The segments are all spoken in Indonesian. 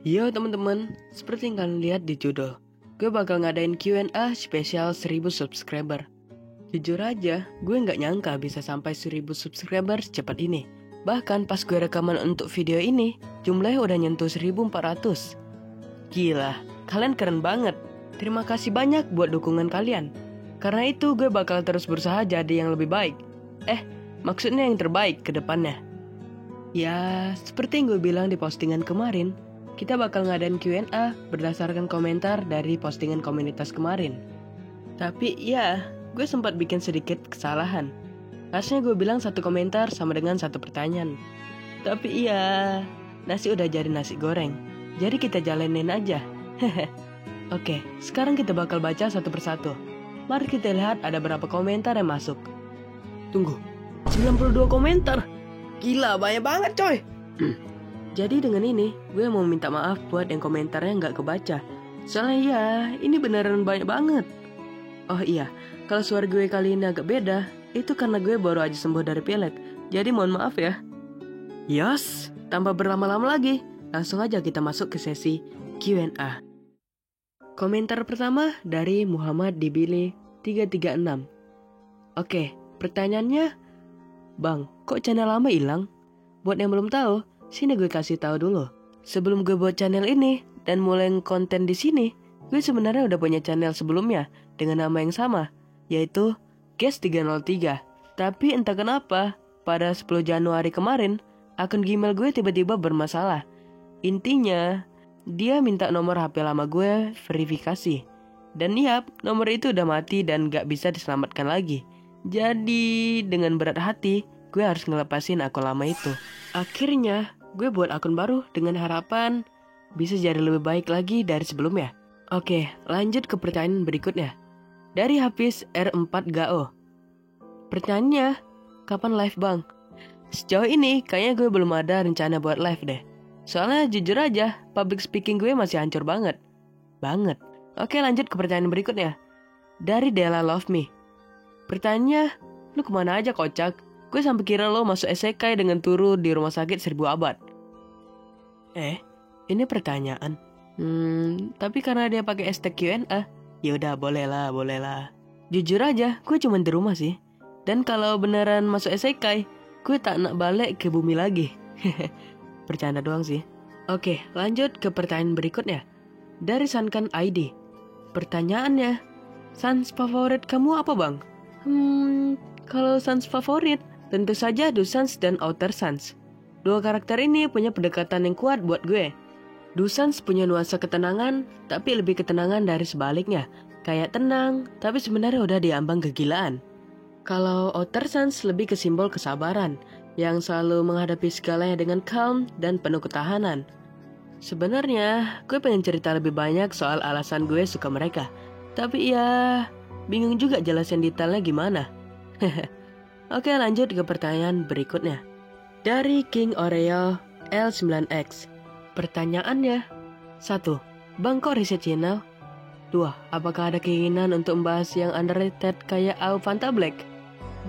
Yo teman-teman, seperti yang kalian lihat di judul, gue bakal ngadain Q&A spesial 1000 subscriber. Jujur aja, gue nggak nyangka bisa sampai 1000 subscriber secepat ini. Bahkan pas gue rekaman untuk video ini, jumlahnya udah nyentuh 1400. Gila, kalian keren banget. Terima kasih banyak buat dukungan kalian. Karena itu gue bakal terus berusaha jadi yang lebih baik. Maksudnya yang terbaik ke depannya. Ya, seperti yang gue bilang di postingan kemarin, kita bakal ngadain Q&A berdasarkan komentar dari postingan komunitas kemarin. Tapi ya, gue sempat bikin sedikit kesalahan. Harusnya gue bilang satu komentar sama dengan satu pertanyaan. Tapi iya, nasi udah jadi nasi goreng. Jadi kita jalanin aja. Oke, sekarang kita bakal baca satu persatu. Mari kita lihat ada berapa komentar yang masuk. Tunggu, 92 komentar. Gila, banyak banget coy. Jadi dengan ini, gue mau minta maaf buat yang komentarnya nggak kebaca. Soalnya ya, ini beneran banyak banget. Oh iya, kalau suara gue kali ini agak beda, itu karena gue baru aja sembuh dari pilek. Jadi mohon maaf ya. Yos, tanpa berlama-lama lagi, langsung aja kita masuk ke sesi Q&A. Komentar pertama dari Muhammad Dibili 336. Oke, pertanyaannya, Bang, kok channel lama hilang? Buat yang belum tahu, sini gue kasih tahu dulu. Sebelum gue buat channel ini dan mulai konten di sini, gue sebenarnya udah punya channel sebelumnya dengan nama yang sama, yaitu Guest303. Tapi entah kenapa, pada 10 Januari kemarin, akun Gmail gue tiba-tiba bermasalah. Intinya, dia minta nomor HP lama gue verifikasi. Dan yap, nomor itu udah mati dan gak bisa diselamatkan lagi. Jadi, dengan berat hati, gue harus ngelepasin akun lama itu. Akhirnya, gue buat akun baru dengan harapan bisa jadi lebih baik lagi dari sebelumnya. Oke, lanjut ke pertanyaan berikutnya. Dari Hafiz R4GAO. Pertanyaannya, kapan live bang? Sejauh ini, kayaknya gue belum ada rencana buat live deh. Soalnya jujur aja, public speaking gue masih hancur banget. Oke, lanjut ke pertanyaan berikutnya. Dari Della Love Me. Pertanyaannya, lu kemana aja kocak? Gue sampai kira lo masuk isekai dengan turu di rumah sakit 1000 abad. Ini pertanyaan. Tapi karena dia pakai hashtag Q&A, yaudah boleh lah. Jujur aja, gue cuma di rumah sih. Dan kalau beneran masuk isekai, gue tak nak balik ke bumi lagi. Bercanda doang sih. Oke, lanjut ke pertanyaan berikutnya. Dari Sankan ID. Pertanyaannya, sans favorit kamu apa bang? Kalau sans favorit, tentu saja Dusans dan Outer Sans. Dua karakter ini punya pendekatan yang kuat buat gue. Dusans punya nuansa ketenangan, tapi lebih ketenangan dari sebaliknya. Kayak tenang, tapi sebenarnya udah diambang kegilaan. Kalau Outer Sans lebih ke simbol kesabaran, yang selalu menghadapi segalanya dengan calm dan penuh ketahanan. Sebenarnya, gue pengen cerita lebih banyak soal alasan gue suka mereka. Tapi ya, bingung juga jelasin detailnya gimana. Oke, lanjut ke pertanyaan berikutnya. Dari King Oreo L9X. Pertanyaannya, 1. Bang kok riset channel? 2. Apakah ada keinginan untuk membahas yang underrated kayak AU Fanta Black?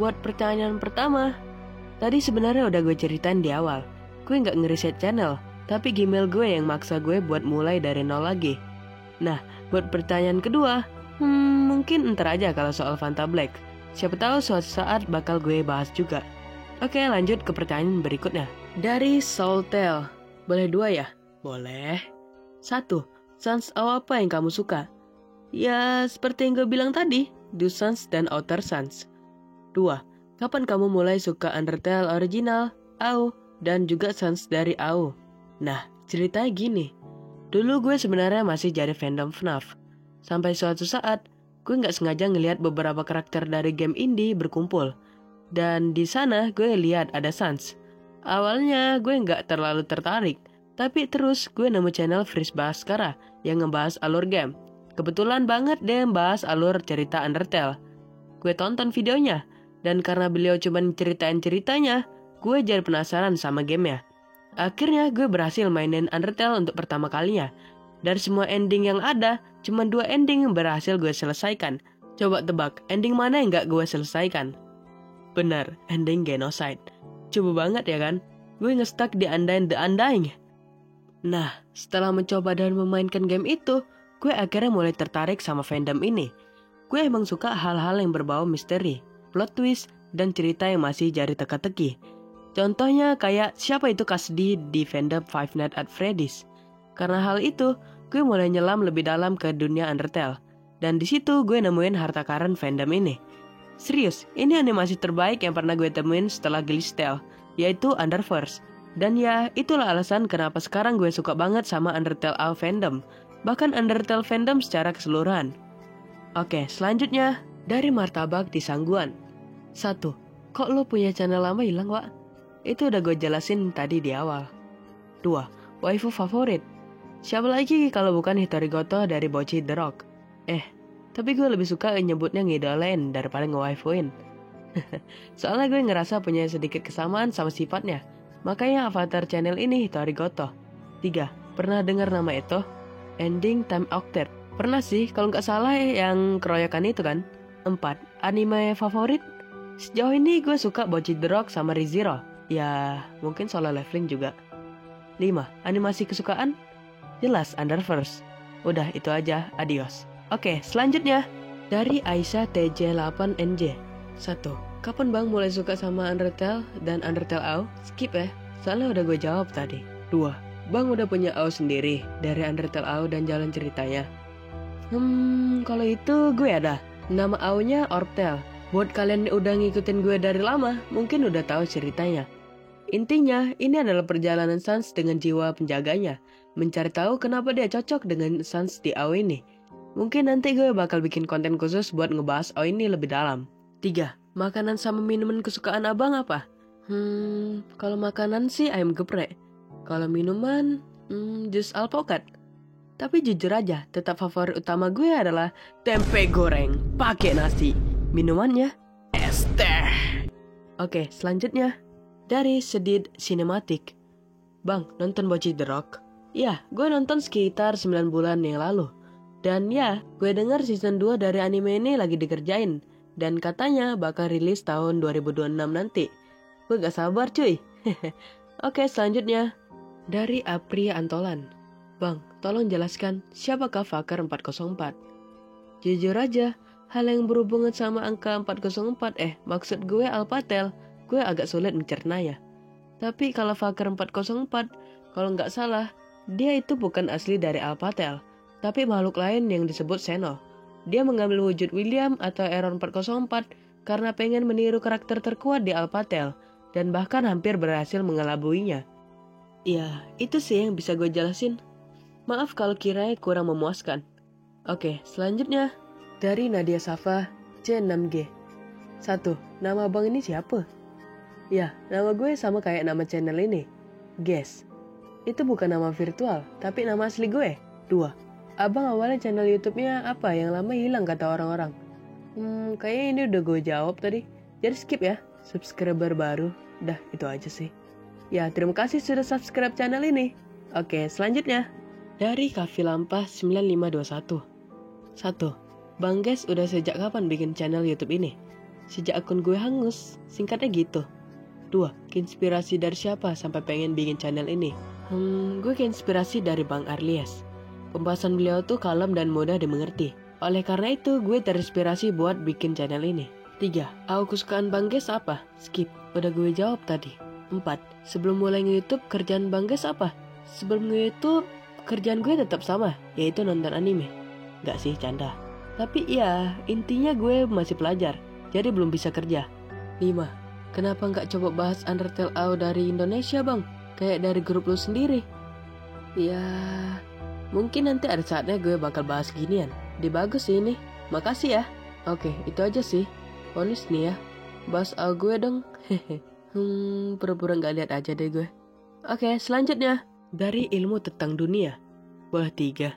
Buat pertanyaan pertama, tadi sebenarnya udah gue ceritain di awal. Gue nggak ngeriset channel, tapi Gmail gue yang maksa gue buat mulai dari nol lagi. Nah, buat pertanyaan kedua, mungkin ntar aja kalau soal Fanta Black. Siapa tahu suatu saat bakal gue bahas juga. Oke, lanjut ke pertanyaan berikutnya. Dari Soultel. Boleh 2 ya? Boleh. 1. Sans apa yang kamu suka? Ya, seperti yang gue bilang tadi, Dusans dan Outer Sans. 2. Kapan kamu mulai suka Undertale original, AU, dan juga Sans dari AU? Nah, ceritanya gini. Dulu gue sebenarnya masih jadi fandom FNAF. Sampai suatu saat, gue nggak sengaja ngelihat beberapa karakter dari game indie berkumpul. Dan di sana gue lihat ada Sans. Awalnya gue nggak terlalu tertarik, tapi terus gue nemu channel Freeze Baskara yang ngebahas alur game. Kebetulan banget dia membahas alur cerita Undertale. Gue tonton videonya, dan karena beliau cuma ceritain ceritanya, gue jadi penasaran sama gamenya. Akhirnya gue berhasil mainin Undertale untuk pertama kalinya. Dari semua ending yang ada, cuma 2 ending yang berhasil gue selesaikan. Coba tebak, ending mana yang gak gue selesaikan? Benar, ending genocide. Coba banget ya kan? Gue nge-stuck di Undying the Undying. Nah, setelah mencoba dan memainkan game itu, gue akhirnya mulai tertarik sama fandom ini. Gue emang suka hal-hal yang berbau misteri, plot twist, dan cerita yang masih jadi teka-teki. Contohnya kayak siapa itu Cassidy di fandom Five Nights at Freddy's. Karena hal itu, gue mulai nyelam lebih dalam ke dunia Undertale. Dan di situ gue nemuin harta karun fandom ini. Serius, ini animasi terbaik yang pernah gue temuin setelah Glitch Tale, yaitu Underverse. Dan ya, itulah alasan kenapa sekarang gue suka banget sama Undertale AO fandom. Bahkan Undertale fandom secara keseluruhan. Oke, selanjutnya dari Martabak di Sangguan. 1. Kok lu punya channel lama hilang, Wak? Itu udah gue jelasin tadi di awal. 2. Waifu favorit. Siapa lagi kalau bukan Hitori Goto dari Bocchi The Rock? Tapi gue lebih suka nyebutnya ngidolain daripada ngewaifuin. Soalnya gue ngerasa punya sedikit kesamaan sama sifatnya. Makanya avatar channel ini Hitori Goto. 3. Pernah dengar nama itu? Ending Time Octet. Pernah sih, kalau nggak salah yang keroyokan itu kan. 4. Anime favorit? Sejauh ini gue suka Bocchi The Rock sama ReZero. Ya, mungkin Solo Leveling juga. 5. Animasi kesukaan? Jelas Underverse. Udah, itu aja. Adios. Oke, selanjutnya. Dari Aisyah TJ8NJ. 1. Kapan Bang mulai suka sama Undertale dan Undertale AO? Skip ya, soalnya udah gue jawab tadi. 2. Bang udah punya AO sendiri dari Undertale AO dan jalan ceritanya? Kalau itu gue ada. Nama AO-nya Orptale. Buat kalian yang udah ngikutin gue dari lama, mungkin udah tahu ceritanya. Intinya, ini adalah perjalanan Sans dengan jiwa penjaganya, mencari tahu kenapa dia cocok dengan Sans di AO ini. Mungkin nanti gue bakal bikin konten khusus buat ngebahas AO ini lebih dalam. 3. Makanan sama minuman kesukaan abang apa? Kalau makanan sih ayam geprek. Kalau minuman, jus alpukat. Tapi jujur aja, tetap favorit utama gue adalah tempe goreng pakai nasi. Minumannya es teh. Oke, selanjutnya dari Sedit Cinematic. Bang, nonton Bocchi The Rock? Iya, gue nonton sekitar 9 bulan yang lalu. Dan ya, gue dengar season 2 dari anime ini lagi dikerjain. Dan katanya bakal rilis tahun 2026 nanti. Gue gak sabar cuy. Oke, selanjutnya dari Apria Antolan. Bang, tolong jelaskan siapakah Faker 404? Jujur aja, hal yang berhubungan sama angka 404 maksud gue Alphatel, gue agak sulit mencernanya. Tapi kalau Faker 404, kalau nggak salah, dia itu bukan asli dari Alphatel, tapi makhluk lain yang disebut Xeno. Dia mengambil wujud William atau Aaron 404 karena pengen meniru karakter terkuat di Alphatel dan bahkan hampir berhasil mengelabuinya. Ya, itu sih yang bisa gue jelasin. Maaf kalau kiranya kurang memuaskan. Oke, selanjutnya dari Nadia Safa C6G. 1. Nama abang ini siapa? Ya, nama gue sama kayak nama channel ini. Guess. Itu bukan nama virtual, tapi nama asli gue. 2. Abang awalnya channel YouTube-nya apa yang lama hilang kata orang-orang? Kayaknya ini udah gue jawab tadi. Jadi skip ya, subscriber baru. Dah, itu aja sih. Ya, terima kasih sudah subscribe channel ini. Oke, selanjutnya. Dari Kavi Lampah 9521. 1. Bang Guys udah sejak kapan bikin channel YouTube ini? Sejak akun gue hangus, singkatnya gitu. 2. Keinspirasi dari siapa sampai pengen bikin channel ini? Gue keinspirasi dari Bang Arlies. Pembahasan beliau tuh kalem dan mudah dimengerti. Oleh karena itu, gue terinspirasi buat bikin channel ini. 3. AO kesukaan Bang Guys apa? Skip, udah gue jawab tadi. 4. Sebelum mulai nge-YouTube, kerjaan Bang Guys apa? Sebelum nge-YouTube, kerjaan gue tetap sama, yaitu nonton anime. Gak sih, canda. Tapi ya, intinya gue masih pelajar, jadi belum bisa kerja. 5. Kenapa nggak coba bahas Undertale AO dari Indonesia, Bang? Kayak dari grup lu sendiri. Ya, mungkin nanti ada saatnya gue bakal bahas ginian. Dia bagus sih ini. Makasih ya. Oke, itu aja sih. Bonus nih ya. Bahas AO gue dong. Hehe. Pura-pura nggak lihat aja deh gue. Oke, selanjutnya. Dari Ilmu Tentang Dunia. Boleh 3.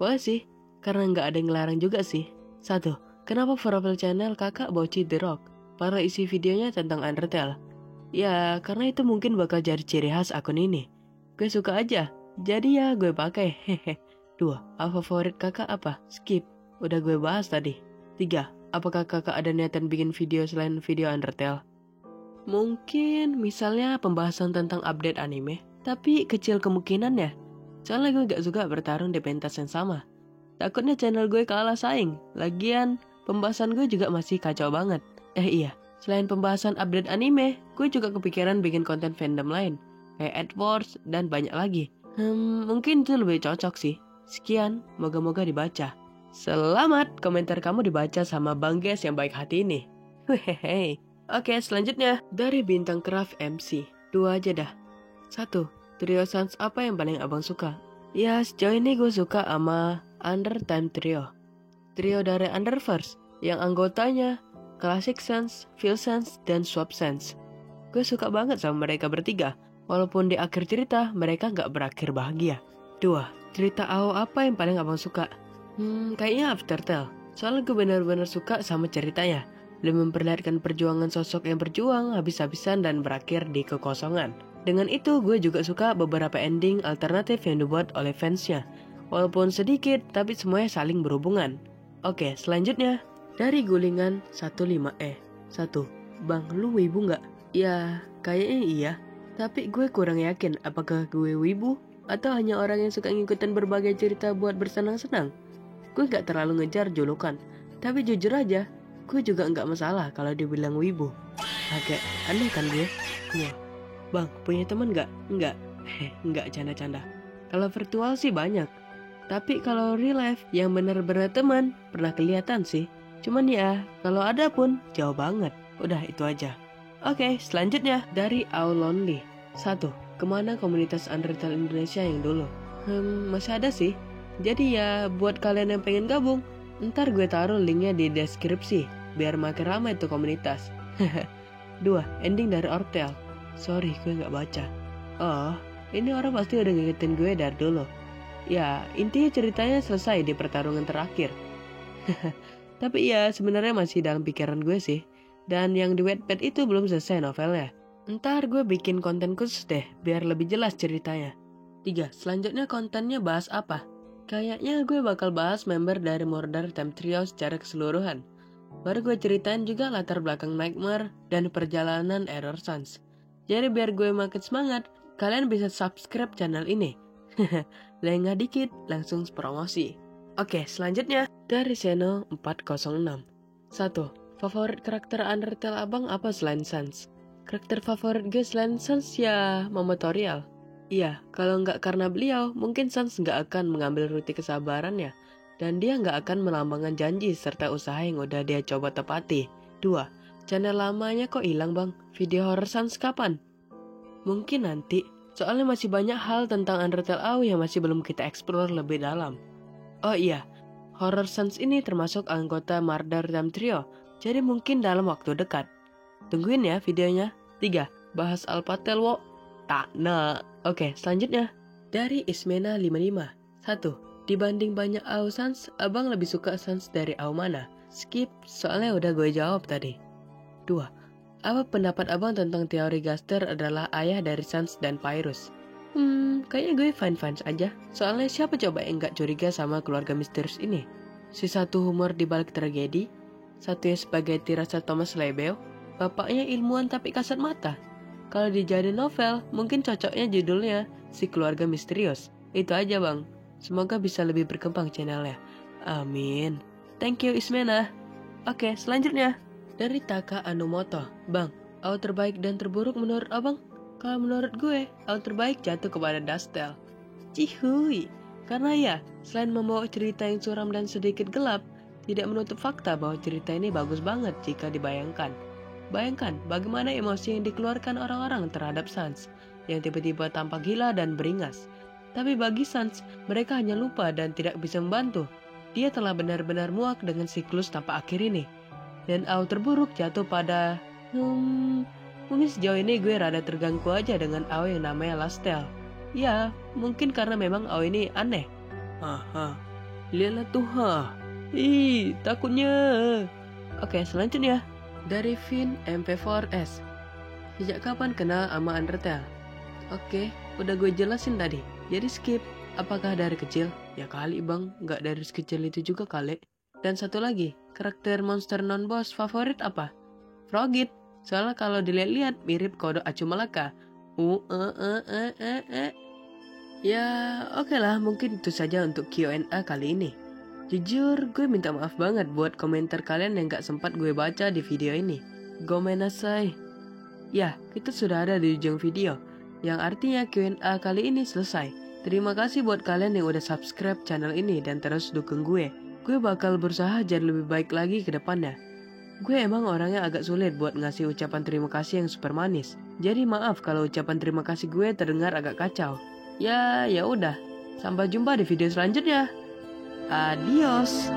Boleh sih. Karena nggak ada yang ngelarang juga sih. 1. Kenapa profil channel kakak Bocchi The Rock? Para isi videonya tentang Undertale. Ya, karena itu mungkin bakal jadi ciri khas akun ini. Gue suka aja. Jadi ya gue pakai. Hehe. 2. Favorit kakak apa? Skip. Udah gue bahas tadi. 3. Apakah kakak ada niatan bikin video selain video Undertale? Mungkin misalnya pembahasan tentang update anime. Tapi kecil kemungkinannya. Soalnya gue gak suka bertarung di pentas yang sama. Takutnya channel gue kalah saing. Lagian, pembahasan gue juga masih kacau banget. Iya, selain pembahasan update anime, gue juga kepikiran bikin konten fandom lain. Kayak AdWords dan banyak lagi. Mungkin itu lebih cocok sih. Sekian, moga-moga dibaca. Selamat, komentar kamu dibaca sama Bang Ges yang baik hati ini. Hehehe. Oke, selanjutnya dari Bintang Craft MC. 2 aja dah. 1. Trio Sans apa yang paling abang suka? Ya, sejauh ini gue suka sama Under Time Trio. Trio dari Underverse yang anggotanya Classic Sans, Feel Sans, dan Swap Sans. Gue suka banget sama mereka bertiga, walaupun di akhir cerita mereka gak berakhir bahagia. 2. Cerita AO apa yang paling abang suka? Kayaknya Aftertale. Soalnya gue benar-benar suka sama ceritanya. Lebih memperlihatkan perjuangan sosok yang berjuang habis-habisan dan berakhir di kekosongan. Dengan itu, gue juga suka beberapa ending alternatif yang dibuat oleh fansnya. Walaupun sedikit, tapi semuanya saling berhubungan. Oke, selanjutnya. Dari Gulingan 15E. 1. Bang, lu wibu nggak? Ya, kayaknya iya. Tapi gue kurang yakin apakah gue wibu atau hanya orang yang suka ngikutin berbagai cerita buat bersenang-senang. Gue nggak terlalu ngejar julukan. Tapi jujur aja, gue juga nggak masalah kalau dibilang wibu. Agak aneh kan gue? Iya. Bang, punya teman nggak? Nggak canda-canda. Kalau virtual sih banyak. Tapi kalau real life yang benar-benar teman, pernah kelihatan sih. Cuman ya, kalau ada pun jauh banget. Udah itu aja. Oke, selanjutnya dari All Lonely. 1. Kemana komunitas Undertale Indonesia yang dulu? Masih ada sih. Jadi ya, buat kalian yang pengen gabung, ntar gue taruh linknya di deskripsi, biar makin ramai tuh komunitas. 2. Ending dari Ortel. Sorry, gue gak baca. Oh, ini orang pasti udah ngikutin gue dari dulu. Ya, intinya ceritanya selesai di pertarungan terakhir. Tapi ya, sebenarnya masih dalam pikiran gue sih. Dan yang di Wattpad itu belum selesai novelnya. Ntar gue bikin konten khusus deh, biar lebih jelas ceritanya. 3. Selanjutnya kontennya bahas apa? Kayaknya gue bakal bahas member dari Murder Time Trio secara keseluruhan. Baru gue ceritain juga latar belakang Nightmare dan perjalanan Error Sans. Jadi biar gue makin semangat, kalian bisa subscribe channel ini. Lengah dikit, langsung promosi. Oke, selanjutnya dari Seno 406. 1. Favorit karakter Undertale abang apa selain Sans? Karakter favorit gue selain Sans ya Momotorial. Iya, kalau nggak karena beliau, mungkin Sans nggak akan mengambil rute kesabarannya. Dan dia nggak akan melambangkan janji serta usaha yang udah dia coba tepati. 2. Channel lamanya kok hilang bang? Video horror Sans kapan? Mungkin nanti, soalnya masih banyak hal tentang Undertale AO yang masih belum kita explore lebih dalam. Oh iya, Horror Sans ini termasuk anggota Murder Time Trio, jadi mungkin dalam waktu dekat. Tungguin ya videonya. 3. Bahas Alpatel wo. Tak. Oke, selanjutnya. Dari Ismena 55. 1. Dibanding banyak AO Sans, abang lebih suka Sans dari AO mana? Skip, soalnya udah gue jawab tadi. 2. Apa pendapat abang tentang teori Gaster adalah ayah dari Sans dan Pyrrhus? Kayaknya gue fine-fine aja. Soalnya siapa coba yang gak curiga sama keluarga misterius ini? Si satu humor di balik tragedi, satunya sebagai tirasa Thomas Lebel, bapaknya ilmuwan tapi kasat mata. Kalau dijadiin novel, mungkin cocoknya judulnya Si Keluarga Misterius. Itu aja bang. Semoga bisa lebih berkembang channelnya. Amin. Thank you Ismena. Oke, selanjutnya. Dari Taka Anumoto. Bang, AO terbaik dan terburuk menurut abang? Kalau menurut gue, AO terbaik jatuh kepada Dustel. Cihuy. Karena ya, selain membawa cerita yang suram dan sedikit gelap, tidak menutup fakta bahwa cerita ini bagus banget jika dibayangkan. Bayangkan bagaimana emosi yang dikeluarkan orang-orang terhadap Sans, yang tiba-tiba tampak gila dan beringas. Tapi bagi Sans, mereka hanya lupa dan tidak bisa membantu. Dia telah benar-benar muak dengan siklus tanpa akhir ini. Dan AO terburuk jatuh pada... mungkin sejauh ini gue rada terganggu aja dengan AO yang namanya Lastel. Ya, mungkin karena memang AO ini aneh. Lihatlah tuh, takutnya. Oke, selanjutnya. Dari Vin MP4S. Sejak kapan kenal sama Undertale? Oke, udah gue jelasin tadi. Jadi skip. Apakah dari kecil? Ya kali bang, gak dari sekecil itu juga kali. Dan satu lagi, karakter monster non-boss favorit apa? Frogit. Soalnya kalau dilihat-lihat mirip Kodo Acu Malaka. Ya oke lah, mungkin itu saja untuk Q&A kali ini. Jujur, gue minta maaf banget buat komentar kalian yang gak sempat gue baca di video ini. Gomenasai. Ya, kita sudah ada di ujung video, yang artinya Q&A kali ini selesai. Terima kasih buat kalian yang udah subscribe channel ini dan terus dukung gue. Gue bakal berusaha jadi lebih baik lagi ke depannya. Gue emang orangnya agak sulit buat ngasih ucapan terima kasih yang super manis. Jadi maaf kalau ucapan terima kasih gue terdengar agak kacau. Ya udah. Sampai jumpa di video selanjutnya. Adios.